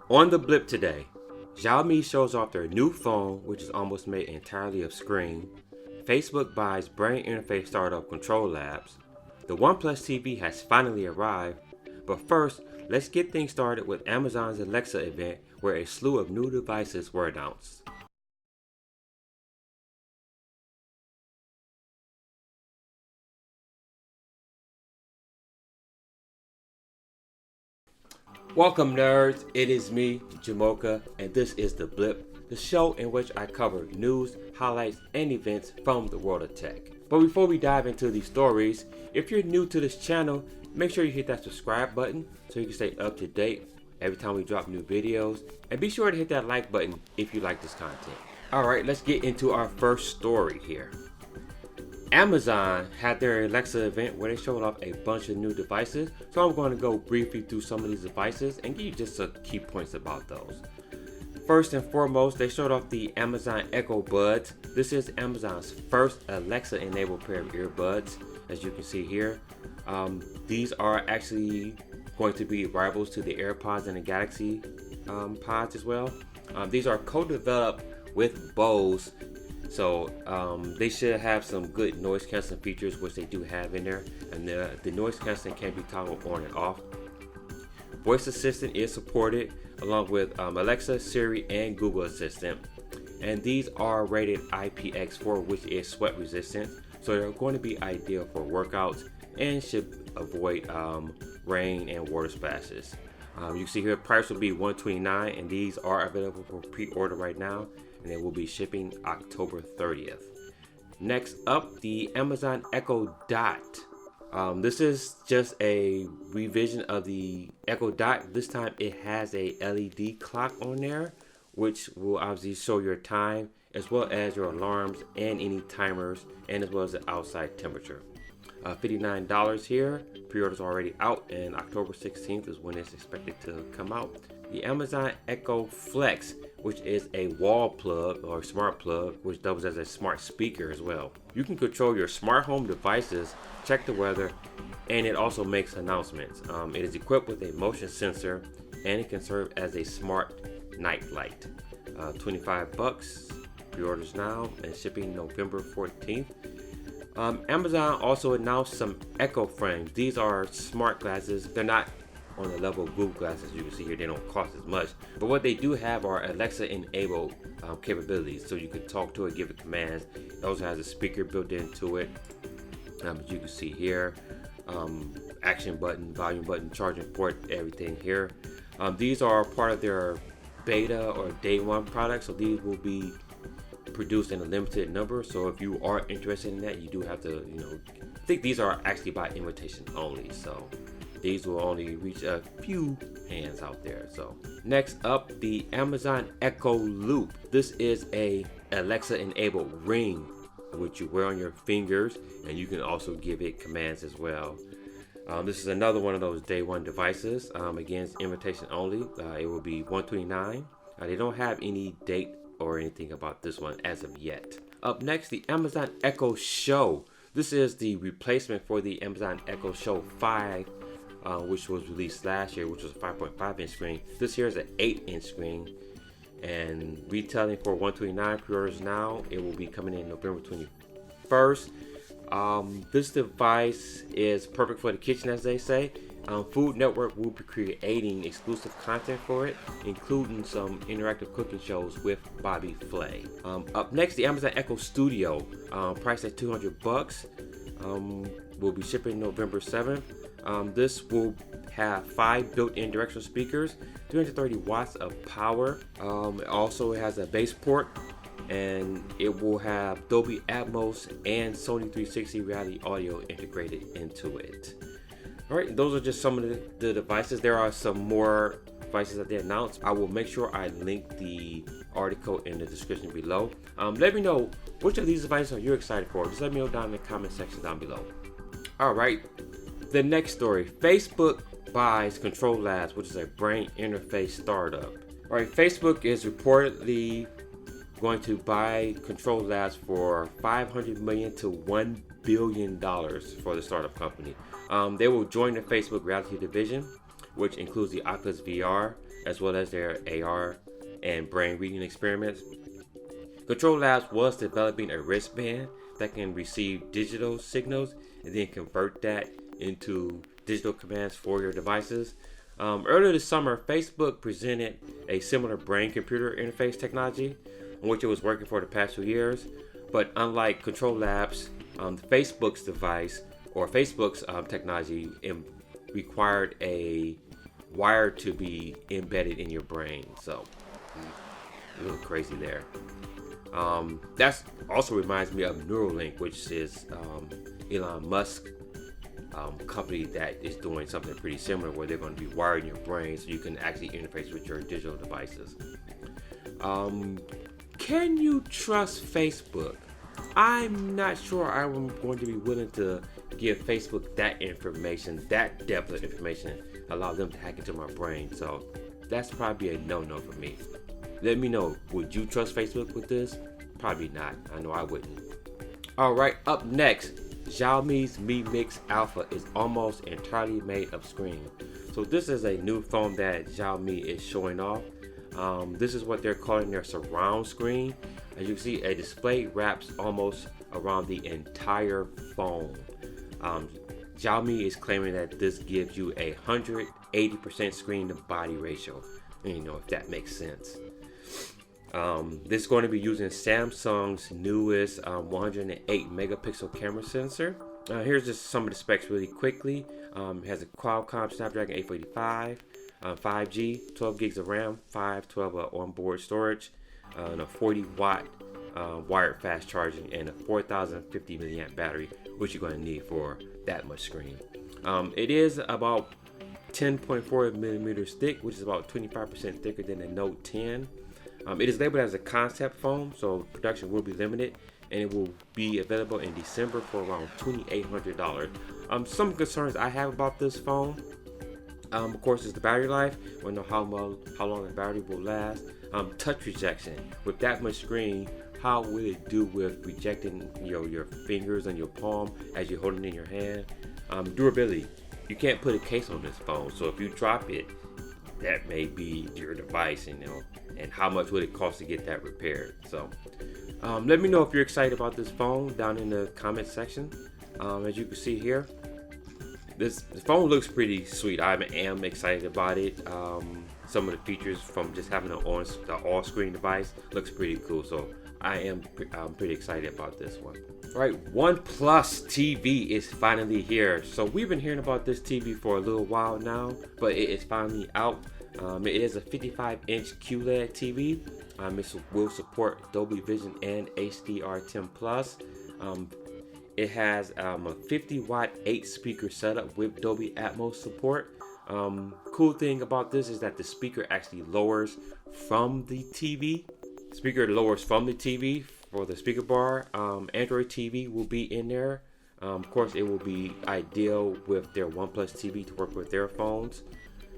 On the blip today, Xiaomi shows off their new phone, which is almost made entirely of screen. Facebook buys brain interface startup CTRL-labs. The OnePlus TV has finally arrived. But first, let's get things started with Amazon's Alexa event, where a slew of new devices were announced. Welcome nerds, it is me, Jamocha, and this is The Blip, the show in which I cover news, highlights, and events from the world of tech. But before we dive into these stories, if you're new to this channel, make sure you hit that subscribe button so you can stay up to date every time we drop new videos, and be sure to hit that like button if you like this content. Alright, let's get into our first story here. Amazon had their Alexa event where they showed off a bunch of new devices, so I'm going to go briefly through some of these devices and give you just some key points about those. First and foremost, they showed off the Amazon Echo Buds. This is Amazon's first Alexa enabled pair of earbuds, as you can see here. These are actually going to be rivals to the AirPods and the Galaxy Pods as well. These are co-developed with Bose. So they should have some good noise canceling features, which they do have in there, and the noise canceling can be toggled on and off. Voice Assistant is supported along with Alexa, Siri, and Google Assistant, and these are rated IPX4, which is sweat resistant, so they're going to be ideal for workouts and should avoid rain and water splashes. You see here, price will be $129, and these are available for pre-order right now, and they will be shipping October 30th. Next up, the Amazon Echo Dot. This is just a revision of the Echo Dot. This time it has a LED clock on there, which will obviously show your time, as well as your alarms and any timers, and as well as the outside temperature. $59 here. Pre-orders are already out, and October 16th is when it's expected to come out. The Amazon Echo Flex, which is a wall plug or smart plug, which doubles as a smart speaker as well. You can control your smart home devices, check the weather, and it also makes announcements. It is equipped with a motion sensor, and it can serve as a smart night light. $25. Pre-orders now and shipping November 14th. Amazon also announced some Echo frames. These are smart glasses. They're not on the level of Google glasses. You can see here they don't cost as much, but what they do have are Alexa enabled capabilities, so you can talk to it, give it commands. It also has a speaker built into it, as you can see here. Action button, volume button, charging port, everything here. These are part of their beta or day one product, so these will be produced in a limited number. So if you are interested in that, you do have to, I think these are actually by invitation only, so these will only reach a few hands out there. So next up, the Amazon Echo Loop. This is a Alexa enabled ring which you wear on your fingers, and you can also give it commands as well. This is another one of those day one devices. Again, it's invitation only. It will be $129. They don't have any date or anything about this one as of yet. Up next, the Amazon Echo Show. This is the replacement for the Amazon Echo Show 5, which was released last year, which was a 5.5 inch screen. This here is an 8 inch screen, and retailing for $129. Pre-orders now. It will be coming in November 21st. This device is perfect for the kitchen, as they say. Food Network will be creating exclusive content for it, including some interactive cooking shows with Bobby Flay. Up next, the Amazon Echo Studio, priced at $200. Will be shipping November 7th. This will have 5 built-in directional speakers, 330 watts of power. It also has a bass port, and it will have Dolby Atmos and Sony 360 reality audio integrated into it. Alright, those are just some of the devices. There are some more devices that they announced. I will make sure I link the article in the description below. Let me know which of these devices are you excited for. Just let me know down in the comment section down below. Alright, the next story. Facebook buys CTRL-labs, which is a brain interface startup. Alright, Facebook is reportedly going to buy CTRL-labs for $500 million to $1 billion for the startup company. They will join the Facebook reality division, which includes the Oculus VR, as well as their AR and brain reading experiments. CTRL-labs was developing a wristband that can receive digital signals and then convert that into digital commands for your devices. Earlier this summer, Facebook presented a similar brain-computer interface technology, on which it was working for the past 2 years. But unlike CTRL-labs, Facebook's device or Facebook's technology required a wire to be embedded in your brain. So a little crazy there. That also reminds me of Neuralink, which is Elon Musk company that is doing something pretty similar, where they're going to be wiring your brain so you can actually interface with your digital devices. Can you trust Facebook? I'm not sure I'm going to be willing to give Facebook that information, that depth of information, allow them to hack into my brain. So that's probably a no-no for me. Let me know, would you trust Facebook with this? Probably not. I know I wouldn't. Alright, up next, Xiaomi's Mi Mix Alpha is almost entirely made of screen. So this is a new phone that Xiaomi is showing off. This is what they're calling their surround screen. As you can see, a display wraps almost around the entire phone. Xiaomi is claiming that this gives you a 180% screen to body ratio. You know, if that makes sense. This is going to be using Samsung's newest 108 megapixel camera sensor. Here's just some of the specs really quickly. It has a Qualcomm Snapdragon 845, 5G, 12 gigs of RAM, 512 onboard storage, and a 40-watt wired fast charging, and a 4050 milliamp battery, which you're going to need for that much screen. It is about 10.4 millimeters thick, which is about 25% thicker than the Note 10. It is labeled as a concept phone, so production will be limited, and it will be available in December for around $2,800. Some concerns I have about this phone, of course, is the battery life. We don't know how long the battery will last. Touch rejection. With that much screen, how will it do with rejecting your fingers and your palm as you're holding it in your hand? Durability. You can't put a case on this phone, so if you drop it, that may be your device, and how much would it cost to get that repaired? So let me know if you're excited about this phone down in the comment section. As you can see here, the phone looks pretty sweet. I am excited about it. Some of the features from just having the all-screen device looks pretty cool. So I'm pretty excited about this one. All right, OnePlus TV is finally here. So we've been hearing about this TV for a little while now, but it is finally out. It is a 55-inch QLED TV. It will support Dolby Vision and HDR10+. It has a 50-watt 8-speaker setup with Dolby Atmos support. Cool thing about this is that the speaker actually lowers from the TV. Speaker lowers from the TV for the speaker bar. Android TV will be in there. Of course, it will be ideal with their OnePlus TV to work with their phones.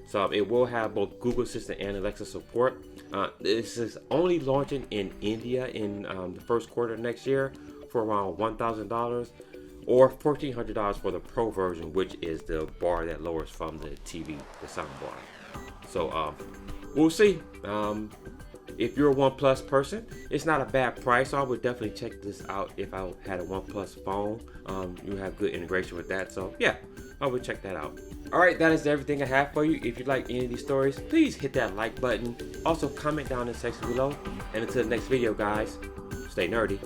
So it will have both Google Assistant and Alexa support. This is only launching in India in the first quarter of next year for around $1,000 or $1,400 for the Pro version, which is the bar that lowers from the TV, the sound bar. So we'll see. If you're a OnePlus person, it's not a bad price. So I would definitely check this out if I had a OnePlus phone. You have good integration with that. So yeah, I would check that out. Alright, that is everything I have for you. If you like any of these stories, please hit that like button. Also comment down in the section below. And until the next video, guys, stay nerdy.